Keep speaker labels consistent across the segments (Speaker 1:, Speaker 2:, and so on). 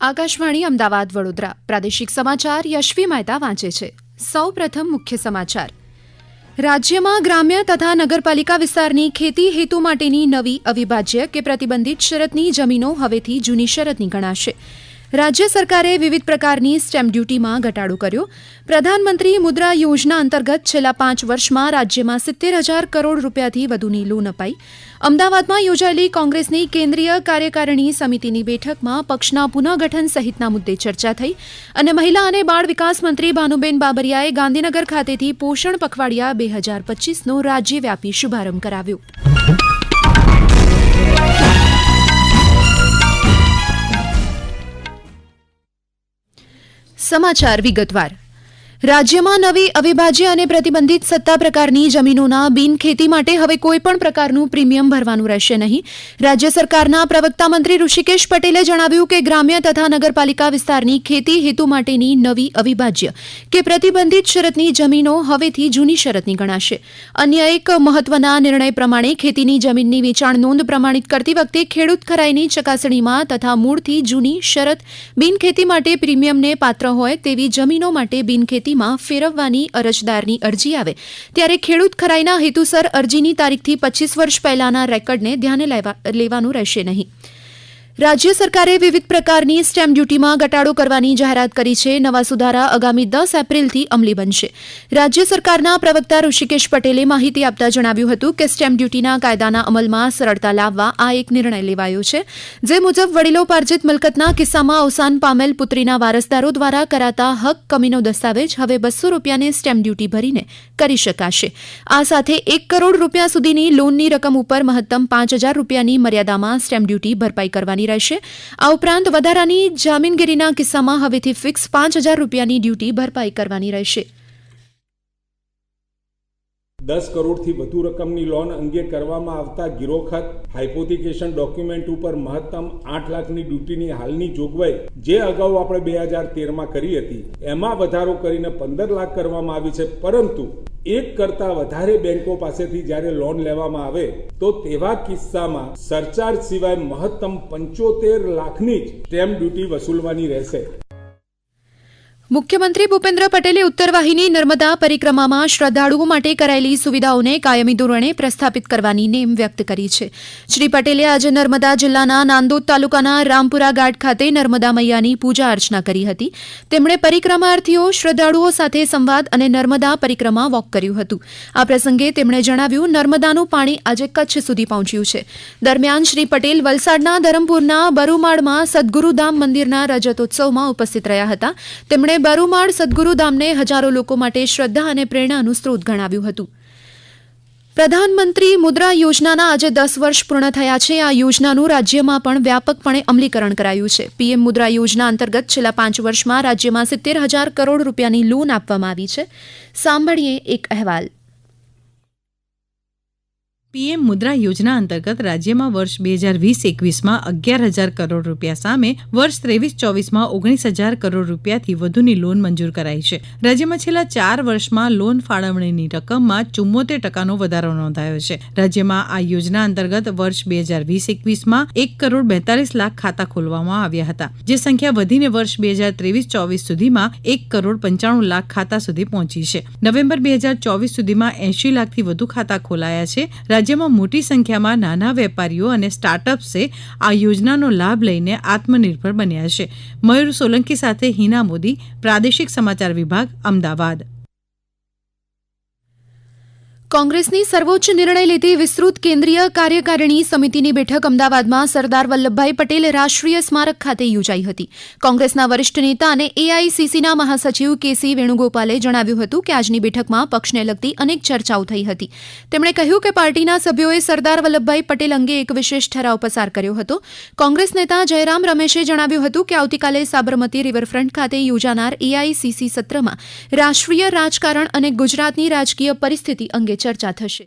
Speaker 1: આકાશવાણી અમદાવાદ વડોદરા પ્રાદેશિક સમાચાર યશવી મહેતા વાંચે છે। સૌપ્રથમ મુખ્ય સમાચાર। રાજ્યમાં ગ્રામ્ય તથા નગરપાલિકા વિસ્તારની ખેતી હેતુ માટેની નવી અવિભાજ્ય કે પ્રતિબંધિત શરતની જમીનો હવેથી જૂની શરતની ગણાશે। રાજ્ય સરકારે વિવિધ પ્રકારની સ્ટેમ્પ ડ્યુટીમાં ઘટાડો કર્યો। પ્રધાનમંત્રી મુદ્રા યોજના અંતર્ગત છેલ્લા 5 વર્ષમાં રાજ્યમાં 70,000 કરોડ રૂપિયાથી વધુની લોન અપાઈ। અમદાવાદમાં યોજાયેલી કોંગ્રેસની કેન્દ્રીય કાર્યકારિણી સમિતિની બેઠકમાં પક્ષના પુનઃગઠન સહિતના મુદ્દે ચર્ચા થઈ અને મહિલા અને બાળ વિકાસ મંત્રી ભાનુબેન બાબરિયાએ ગાંધીનગર ખાતેથી પોષણ પખવાડિયા 2025નો રાજ્યવ્યાપી શુભારંભ કરાવ્યો। સમાચાર વિગતવાર। રાજ્યમાં નવી અવિભાજ્ય અને પ્રતિબંધિત સત્તા પ્રકારની જમીનોના બિનખેતી માટે હવે કોઈપણ પ્રકારનું પ્રીમિયમ ભરવાનું રહેશે નહીં। રાજ્ય સરકારના પ્રવક્તા મંત્રી ઋષિકેશ પટેલે જણાવ્યું કે ગ્રામ્ય તથા નગરપાલિકા વિસ્તારની ખેતી હેતુ માટેની નવી અવિભાજ્ય કે પ્રતિબંધિત શરતની જમીનો હવેથી જૂની શરતની ગણાશે। અન્ય એક મહત્વના નિર્ણય પ્રમાણે ખેતીની જમીનની વેચાણ નોંધ પ્રમાણિત કરતી વખતે ખેડૂત ખરાઈની ચકાસણીમાં તથા મૂળથી જૂની શરત બિનખેતી માટે પ્રીમિયમને પાત્ર હોય તેવી જમીનો માટે બિનખેતી ફેરવવાની અરજદારની અરજી આવે ત્યારે ખેડૂત ખરાઈના હેતુસર અરજીની તારીખથી 25 વર્ષ પહેલાના રેકર્ડને ધ્યાને લેવાનું રહેશે નહીં। રાજ્ય સરકારે વિવિધ પ્રકારની સ્ટેમ્પ ડ્યુટીમાં ઘટાડો કરવાની જાહેરાત કરી છે। નવા સુધારા આગામી 10 એપ્રિલથી અમલી બનશે। રાજ્ય સરકારના પ્રવક્તા ઋષિકેશ પટેલે માહિતી આપતા જણાવ્યું હતું કે સ્ટેમ્પ ડ્યુટીના કાયદાના અમલમાં સરળતા લાવવા આ એક નિર્ણય લેવાયો છે, જે મુજબ વડીલોપાર્જિત મિલકતના કિસ્સામાં અવસાન પામેલ પુત્રીના વારસદારો દ્વારા કરાતા હક કમીનો દસ્તાવેજ હવે 200 રૂપિયાની સ્ટેમ્પ ડ્યુટી ભરીને કરી શકાશે। આ સાથે 1 કરોડ રૂપિયા સુધીની લોનની રકમ ઉપર મહત્તમ 5,000 રૂપિયાની મર્યાદામાં સ્ટેમ્પ ડ્યુટી ભરપાઈ કરવાની રહેશે। આ ઉપરાંત વધારાની જામીનગીરીના કિસ્સામાં હવેથી ફિક્સ 5,000 રૂપિયાની ડ્યુટી ભરપાઈ કરવાની રહેશે।
Speaker 2: 10 કરોડથી વધુ રકમની લોન અંગે કરવામાં આવતા ગિરોખત હાઇપોથિકેશન ડોક્યુમેન્ટ ઉપર મહત્તમ 8 લાખની ડ્યુટીની હાલની જોગવાઈ જે અગાઉ આપણે 2013માં કરી હતી એમાં વધારો કરીને 15 લાખ કરવામાં આવી છે। પરંતુ એક કરતા વધારે બેંકો પાસેથી જ્યારે લોન લેવામાં આવે તો તેવા કિસ્સામાં સરચાર્જ સિવાય મહત્તમ 75 લાખની જ સ્ટેમ્પ ડ્યુટી વસૂલવાની રહેશે।
Speaker 1: મુખ્યમંત્રી ભૂપેન્દ્ર પટેલે ઉત્તરવાહિની નર્મદા પરિક્રમામાં શ્રદ્ધાળુઓ માટે કરાયેલી સુવિધાઓને કાયમી ધોરણે પ્રસ્થાપિત કરવાની નેમ વ્યક્ત કરી છે। શ્રી પટેલે આજે નર્મદા જિલ્લાના નાંદોદ તાલુકાના રામપુરા ઘાટ ખાતે નર્મદા મૈયાની પૂજા અર્ચના કરી હતી। તેમણે પરિક્રમાર્થીઓ શ્રદ્ધાળુઓ સાથે સંવાદ અને નર્મદા પરિક્રમા વોક કર્યું હતું। આ પ્રસંગે તેમણે જણાવ્યું નર્મદાનું પાણી આજે કચ્છ સુધી પહોંચ્યું છે। દરમિયાન શ્રી પટેલ વલસાડના ધરમપુરના બરુમાળમાં સદગુરુધામ મંદિરના રજતોત્સવમાં ઉપસ્થિત રહ્યા હતા। તેમણે બરુમાળ સદગુરુધામને હજારો લોકો માટે શ્રદ્ધા અને પ્રેરણાનું સ્ત્રોત ગણાવ્યું હતું। પ્રધાનમંત્રી મુદ્રા યોજનાના આજે 10 વર્ષ પૂર્ણ થયા છે। આ યોજનાનું રાજ્યમાં પણ વ્યાપકપણે અમલીકરણ કરાયું છે। પીએમ મુદ્રા યોજના અંતર્ગત છેલ્લા 5 વર્ષમાં રાજ્યમાં 70,000 કરોડ રૂપિયાની લોન આપવામાં આવી છે। સાંભળીએ એક અહેવાલ।
Speaker 3: પીએમ મુદ્રા યોજના અંતર્ગત રાજ્યમાં વર્ષ 2020-21માં 11,000 કરોડ રૂપિયા સામે વર્ષ 23-24માં 19,000 કરોડ રૂપિયાથી વધુની લોન મંજૂર કરાઈ છે। રાજ્યમાં છેલ્લા 4 વર્ષમાં લોન ફાળવણીની રકમમાં 74% વધારો નોંધાયો છે। રાજ્યમાં આ યોજના અંતર્ગત વર્ષ 2020-21માં 1,42 લાખ ખાતા ખોલવામાં આવ્યા હતા, જે સંખ્યા વધીને વર્ષ 2023-24 સુધીમાં 1,95 લાખ ખાતા સુધી પહોંચી છે। નવેમ્બર 2024 સુધીમાં 80 લાખથી વધુ ખાતા ખોલાયા છે। રાજ્યમાં મોટી સંખ્યામાં નાના વેપારીઓ અને સ્ટાર્ટઅપ્સે આ યોજનાનો લાભ લઈને આત્મનિર્ભર બન્યા છે। મયુર સોલંકી સાથે હિના મોદી, પ્રાદેશિક સમાચાર વિભાગ, અમદાવાદ।
Speaker 1: કોંગ્રેસની સર્વોચ્ચ નિર્ણય લેતી વિસ્તૃત કેન્દ્રીય કાર્યકારિણી સમિતિની બેઠક અમદાવાદમાં સરદાર વલ્લભભાઈ પટેલ રાષ્ટ્રીય સ્મારક ખાતે યોજાઈ હતી। કોંગ્રેસના વરિષ્ઠ નેતા અને એઆઈસીસીના મહાસચિવ કેસી વેણુગોપાલે જણાવ્યું હતું કે આજની બેઠકમાં પક્ષને લગતી અનેક ચર્ચાઓ થઈ હતી। તેમણે કહ્યું કે પાર્ટીના સભ્યોએ સરદાર વલ્લભભાઈ પટેલ અંગે એક વિશેષ ઠરાવ પસાર કર્યો હતો। કોંગ્રેસ નેતા જયરામ રમેશે જણાવ્યું હતું કે આવતીકાલે સાબરમતી રિવરફ્રન્ટ ખાતે યોજાનાર એઆઈસીસી સત્રમાં રાષ્ટ્રીય રાજકારણ અને ગુજરાતની રાજકીય પરિસ્થિતિ અંગે चर्चा थशे।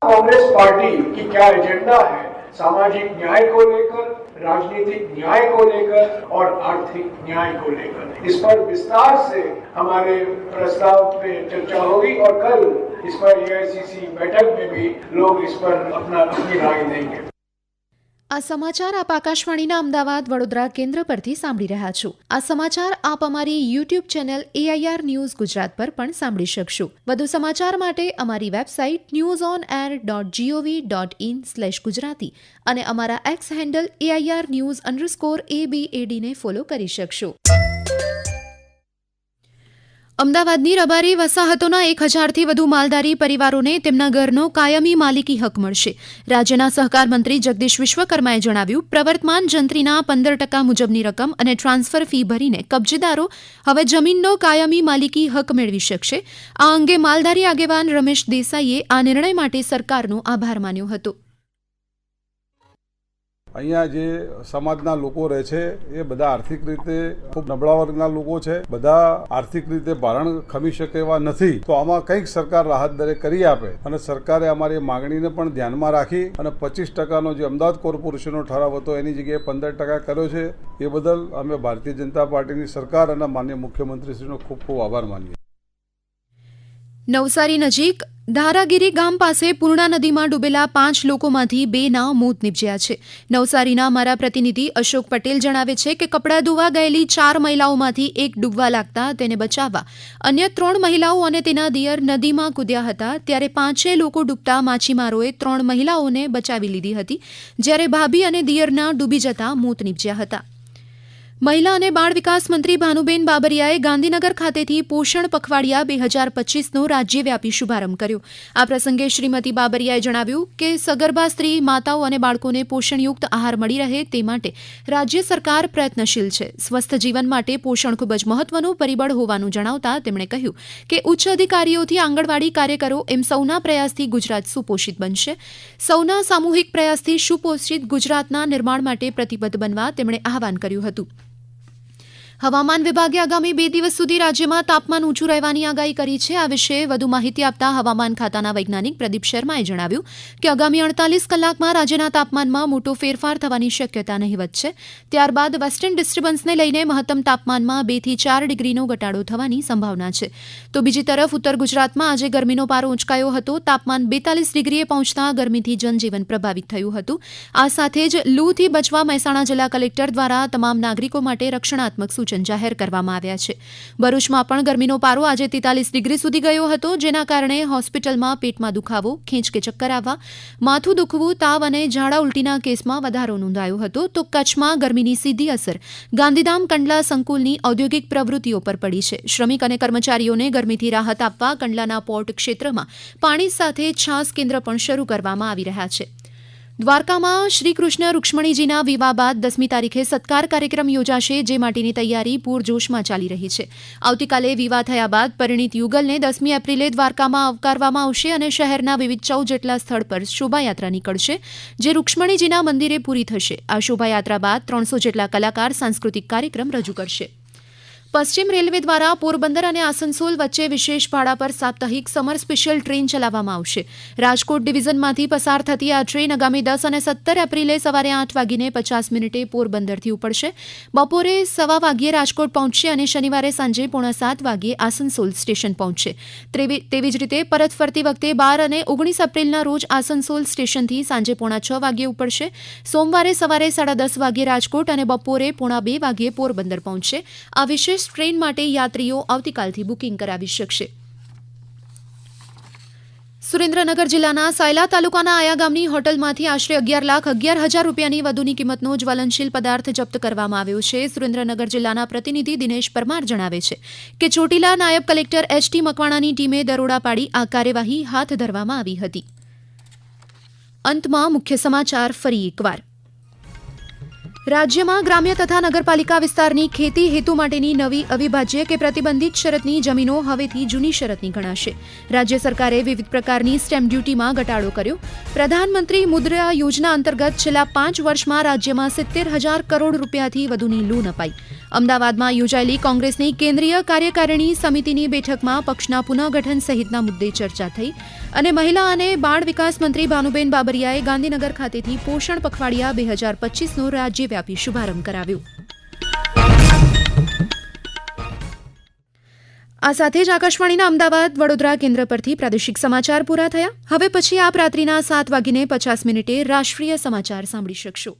Speaker 4: कांग्रेस पार्टी की क्या एजेंडा है सामाजिक न्याय को लेकर, राजनीतिक न्याय को लेकर और आर्थिक न्याय को लेकर, इस पर विस्तार से हमारे प्रस्ताव पे चर्चा होगी और कल इस पर एआईसीसी बैठक में भी लोग इस पर अपनी राय देंगे।
Speaker 1: આ સમાચાર આપ આકાશવાણીના અમદાવાદ વડોદરા કેન્દ્ર પરથી સાંભળી રહ્યા છો. આ સમાચાર આપ અમારી YouTube channel AIR news Gujarat પર પણ સાંભળી શકશો. વધુ સમાચાર માટે અમારી વેબસાઇટ newsonair.gov.in/gujarati અને અમારા એક્સ હેન્ડલ AIR_news_ABAD ને ફોલો કરી શકશો. અમદાવાદની રબારી વસાહતોના 1000થી વધુ માલધારી પરિવારોને તેમના ઘરનો કાયમી માલિકી હક મળશે. રાજ્યના સહકાર મંત્રી જગદીશ વિશ્વકર્માએ જણાવ્યું, પ્રવર્તમાન જંત્રીના 15% મુજબની રકમ અને ટ્રાન્સફર ફી ભરીને કબજેદારો હવે જમીનનો કાયમી માલિકી હક મેળવી શકશે. આ અંગે માલધારી આગેવાન રમેશ દેસાઈએ આ નિર્ણય માટે સરકારનો આભાર માન્યો હતો.
Speaker 5: અહીંયા જે સમાજના લોકો રહે છે એ બધા આર્થિક રીતે ખૂબ નબળા વર્ગના લોકો છે, બધા આર્થિક રીતે ભારણ ખમી શકે એવા નથી. તો આમાં કંઈક સરકાર રાહત દરે કરી આપે અને સરકારે અમારી માંગણીને પણ ધ્યાનમાં રાખી અને 25%નો જે અમદાવાદ કોર્પોરેશનનો ઠરાવ હતો એની જગ્યાએ 15% કર્યો છે. એ બદલ અમે ભારતીય જનતા પાર્ટીની સરકાર અને માનનીય મુખ્યમંત્રીશ્રીનો ખૂબ ખૂબ આભાર માનીએ.
Speaker 1: નવસારી નજીક ધારાગીરી ગામ પાસે પૂર્ણા નદીમાં ડૂબેલા 5 લોકોમાંથી 2ના મોત નીપજ્યા છે. નવસારીના અમારા પ્રતિનિધિ અશોક પટેલ જણાવે છે કે કપડાં ધોવા ગયેલી 4 મહિલાઓમાંથી એક ડૂબવા લાગતા તેને બચાવવા અન્ય 3 મહિલાઓ અને તેના દિયર નદીમાં કૂદ્યા હતા. ત્યારે 5 લોકો ડૂબતા માછીમારોએ 3 મહિલાઓને બચાવી લીધી હતી, જ્યારે ભાભી અને દિયરના ડૂબી જતા મોત નીપજ્યા હતા. મહિલા અને બાળ વિકાસ મંત્રી ભાનુબેન બાબરિયાએ ગાંધીનગર ખાતેથી પોષણ પખવાડિયા 2025નો રાજ્યવ્યાપી શુભારંભ કર્યો. આ પ્રસંગે શ્રીમતી બાબરિયાએ જણાવ્યું કે સગર્ભા સ્ત્રી, માતાઓ અને બાળકોને પોષણયુક્ત આહાર મળી રહે તે માટે રાજ્ય સરકાર પ્રયત્નશીલ છે. સ્વસ્થ જીવન માટે પોષણ ખૂબ જ મહત્વનું પરિબળ હોવાનું જણાવતા તેમણે કહ્યું કે ઉચ્ચ અધિકારીઓથી આંગણવાડી કાર્યકરો એમ સૌના પ્રયાસથી ગુજરાત સુપોષિત બનશે. સૌના સામૂહિક પ્રયાસથી સુપોષિત ગુજરાતના નિર્માણ માટે પ્રતિબદ્ધ બનવા તેમણે આહવાન કર્યું હતું. હવામાન વિભાગે આગામી 2 દિવસ સુધી રાજ્યમાં તાપમાન ઊંચું રહેવાની આગાહી કરી છે. આ વિશે વધુ માહિતી આપતા હવામાન ખાતાના વૈજ્ઞાનિક પ્રદીપ શર્માએ જણાવ્યું કે આગામી 48 કલાકમાં રાજ્યના તાપમાનમાં મોટો ફેરફાર થવાની શક્યતા નહિવત છે. ત્યારબાદ વેસ્ટર્ન ડિસ્ટર્બન્સને લઈને મહત્તમ તાપમાનમાં 2 થી 4 ડિગ્રીનો ઘટાડો થવાની સંભાવના છે. તો બીજી તરફ ઉત્તર ગુજરાતમાં આજે ગરમીનો પારો ઊંચકાયો હતો. તાપમાન 42 ડિગ્રીએ પહોંચતા ગરમીથી જનજીવન પ્રભાવિત થયું હતું. આ સાથે જ લૂથી બચવા મહેસાણા જિલ્લા કલેક્ટર દ્વારા તમામ નાગરિકો માટે રક્ષણાત્મક જાહેર કરવામાં આવ્યા છે. ભરૂચમાં પણ ગરમીનો પારો આજે 43 ડિગ્રી સુધી ગયો હતો, જેના કારણે હોસ્પિટલમાં પેટમાં દુખાવો, ખેંચ કે ચક્કર આવવા, માથું દુખવું, તાવ અને ઝાડા ઉલટીના કેસમાં વધારો નોંધાયો હતો. તો કચ્છમાં ગરમીની સીધી અસર ગાંધીધામ કંડલા સંકુલની ઔદ્યોગિક પ્રવૃત્તિઓ પર પડી છે. શ્રમિક અને કર્મચારીઓને ગરમીથી રાહત આપવા કંડલાના પોર્ટ ક્ષેત્રમાં પાણી સાથે છાસ કેન્દ્ર પણ શરૂ કરવામાં આવી રહ્યા છે. દ્વારકામાં શ્રીકૃષ્ણ રૂક્ષ્મણીજીના વિવાહ બાદ 10મી તારીખે સત્કાર કાર્યક્રમ યોજાશે, જે માટેની તૈયારી પૂરજોશમાં ચાલી રહી છે. આવતીકાલે વિવાહ થયા બાદ પરિણીત યુગલને 10મી એપ્રિલે દ્વારકામાં આવકારવામાં આવશે અને શહેરના વિવિધ 14 જેટલા સ્થળ પર શોભાયાત્રા નીકળશે, જે રૂક્ષ્મણીજીના મંદિરે પૂરી થશે. આ શોભાયાત્રા બાદ 300 જેટલા કલાકાર સાંસ્કૃતિક કાર્યક્રમ રજૂ કરશે. પશ્ચિમ રેલવે દ્વારા પોરબંદર અને આસનસોલ વચ્ચે વિશેષ ભાડા પર સાપ્તાહિક સમર સ્પેશિયલ ટ્રેન ચલાવવામાં આવશે. રાજકોટ ડિવિઝનમાંથી પસાર થતી આ ટ્રેન આગામી 10 અને 17 એપ્રિલે સવારે 8:50 પોરબંદરથી ઉપડશે, બપોરે 1:15 વાગ્યે રાજકોટ પહોંચશે અને શનિવારે સાંજે 6:45 આસનસોલ સ્ટેશન પહોંચશે. તેવી જ રીતે પરત ફરતી વખતે 12 અને 19 એપ્રિલના રોજ આસનસોલ સ્ટેશનથી સાંજે 6:45 વાગ્યે ઉપડશે. સોમવારે સવારે 10:30 વાગ્યે રાજકોટ અને બપોરે 1:45 વાગ્યે પોરબંદર પહોંચશે. આ વિશેષ ટ્રેન માટે યાત્રીઓ આવતીકાલથી બુકિંગ કરાવી શકશે. સુરેન્દ્રનગર જિલ્લાના સાયલા તાલુકાના આયા ગામની હોટલમાંથી આશરે 11,11,000 રૂપિયાની વધુની કિંમતનો જ્વલનશીલ પદાર્થ જપ્ત કરવામાં આવ્યો છે. સુરેન્દ્રનગર જિલ્લાના પ્રતિનિધિ દિનેશ પરમાર જણાવે છે કે ચોટીલા નાયબ કલેક્ટર HT મકવાણાની ટીમે દરોડા પાડી આ કાર્યવાહી હાથ ધરવામાં આવી હતી. અંતમાં મુખ્ય સમાચાર ફરી એકવાર. રાજ્યમાં ગ્રામ્ય તથા નગરપાલિકા વિસ્તારની ખેતી હેતુ માટેની નવી અવિભાજ્ય કે પ્રતિબંધિત શરતની જમીનો હવેથી જૂની શરતની ગણાશે. રાજ્ય સરકારે વિવિધ પ્રકારની સ્ટેમ્પ ડ્યુટીમાં ઘટાડો કર્યો. પ્રધાનમંત્રી મુદ્રા યોજના અંતર્ગત છેલ્લા 5 વર્ષમાં રાજ્યમાં 70,000 કરોડ રૂપિયાથી વધુની લોન અપાઈ. અમદાવાદમાં યોજાયેલી કોંગ્રેસની કેન્દ્રીય કાર્યકારિણી સમિતિની બેઠકમાં પક્ષના પુનઃગઠન સહિતના મુદ્દે ચર્ચા થઈ. અને મહિલા અને બાળ વિકાસ મંત્રી ભાનુબેન બાબરિયાએ ગાંધીનગર ખાતેથી પોષણ પખવાડિયા 2025નો રાજ્યવ્યાપી શુભારંભ કરાવ્યો. આ સાથે જ આકાશવાણીના અમદાવાદ વડોદરા કેન્દ્ર પરથી પ્રાદેશિક સમાચાર પૂરા થયા. હવે પછી આપ રાત્રિના 7:50 રાષ્ટ્રીય સમાચાર સાંભળી શકશો.